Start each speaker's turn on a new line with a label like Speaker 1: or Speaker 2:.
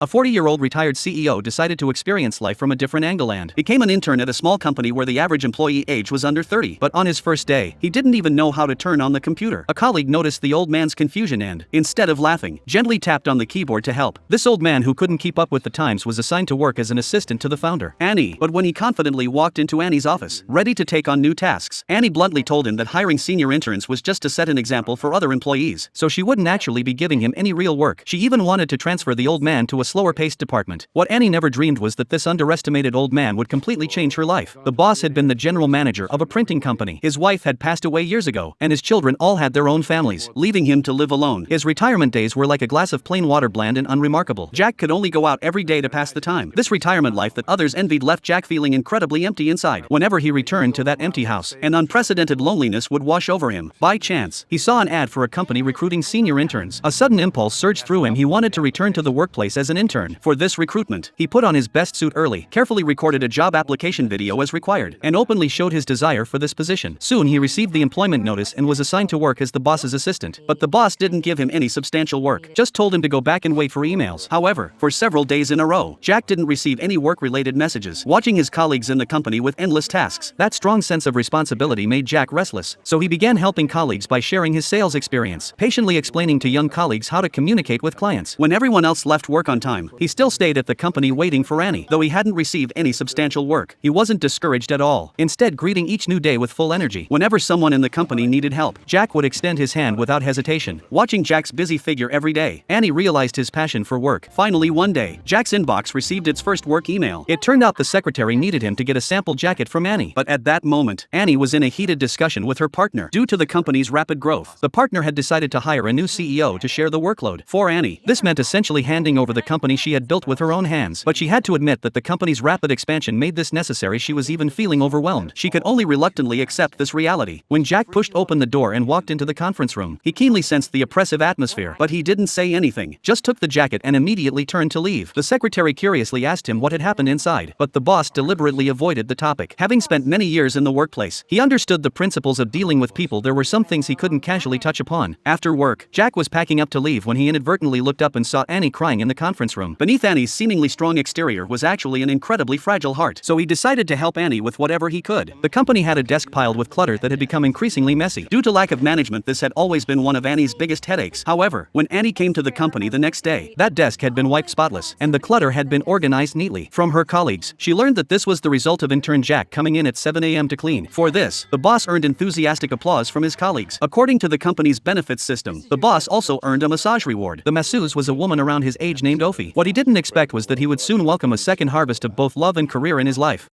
Speaker 1: A 40-year-old retired CEO decided to experience life from a different angle and became an intern at a small company where the average employee age was under 30. But on his first day, he didn't even know how to turn on the computer. A colleague noticed the old man's confusion and, instead of laughing, gently tapped on the keyboard to help. This old man who couldn't keep up with the times was assigned to work as an assistant to the founder, Annie. But when he confidently walked into Annie's office, ready to take on new tasks, Annie bluntly told him that hiring senior interns was just to set an example for other employees, so she wouldn't actually be giving him any real work. She even wanted to transfer the old man to a slower-paced department. What Annie never dreamed was that this underestimated old man would completely change her life. The boss had been the general manager of a printing company. His wife had passed away years ago, and his children all had their own families, leaving him to live alone. His retirement days were like a glass of plain water, bland and unremarkable. Jack could only go out every day to pass the time. This retirement life that others envied left Jack feeling incredibly empty inside. Whenever he returned to that empty house, an unprecedented loneliness would wash over him. By chance, he saw an ad for a company recruiting senior interns. A sudden impulse surged through him. He wanted to return to the workplace as an intern. For this recruitment, he put on his best suit early, carefully recorded a job application video as required, and openly showed his desire for this position. Soon he received the employment notice and was assigned to work as the boss's assistant. But the boss didn't give him any substantial work, just told him to go back and wait for emails. However, for several days in a row, Jack didn't receive any work-related messages, watching his colleagues in the company with endless tasks. That strong sense of responsibility made Jack restless, so he began helping colleagues by sharing his sales experience, patiently explaining to young colleagues how to communicate with clients. When everyone else left work on time, he still stayed at the company waiting for Annie. Though he hadn't received any substantial work, he wasn't discouraged at all, instead greeting each new day with full energy. Whenever someone in the company needed help, Jack would extend his hand without hesitation. Watching Jack's busy figure every day, Annie realized his passion for work. Finally, one day, Jack's inbox received its first work email. It turned out the secretary needed him to get a sample jacket from Annie. But at that moment, Annie was in a heated discussion with her partner. Due to the company's rapid growth, the partner had decided to hire a new CEO to share the workload. For Annie, this meant essentially handing over the company she had built with her own hands. But she had to admit that the company's rapid expansion made this necessary. She was even feeling overwhelmed. She could only reluctantly accept this reality. When Jack pushed open the door and walked into the conference room, he keenly sensed the oppressive atmosphere, but he didn't say anything, just took the jacket and immediately turned to leave. The secretary curiously asked him what had happened inside, but the boss deliberately avoided the topic. Having spent many years in the workplace, he understood the principles of dealing with people. There were some things he couldn't casually touch upon. After work, Jack was packing up to leave when he inadvertently looked up and saw Annie crying in the conference room. Beneath Annie's seemingly strong exterior was actually an incredibly fragile heart, so he decided to help Annie with whatever he could. The company had a desk piled with clutter that had become increasingly messy. Due to lack of management, this had always been one of Annie's biggest headaches. However, when Annie came to the company the next day, that desk had been wiped spotless, and the clutter had been organized neatly. From her colleagues, she learned that this was the result of intern Jack coming in at 7 a.m. to clean. For this, the boss earned enthusiastic applause from his colleagues. According to the company's benefits system, the boss also earned a massage reward. The masseuse was a woman around his age named Ophi. What he didn't expect was that he would soon welcome a second harvest of both love and career in his life.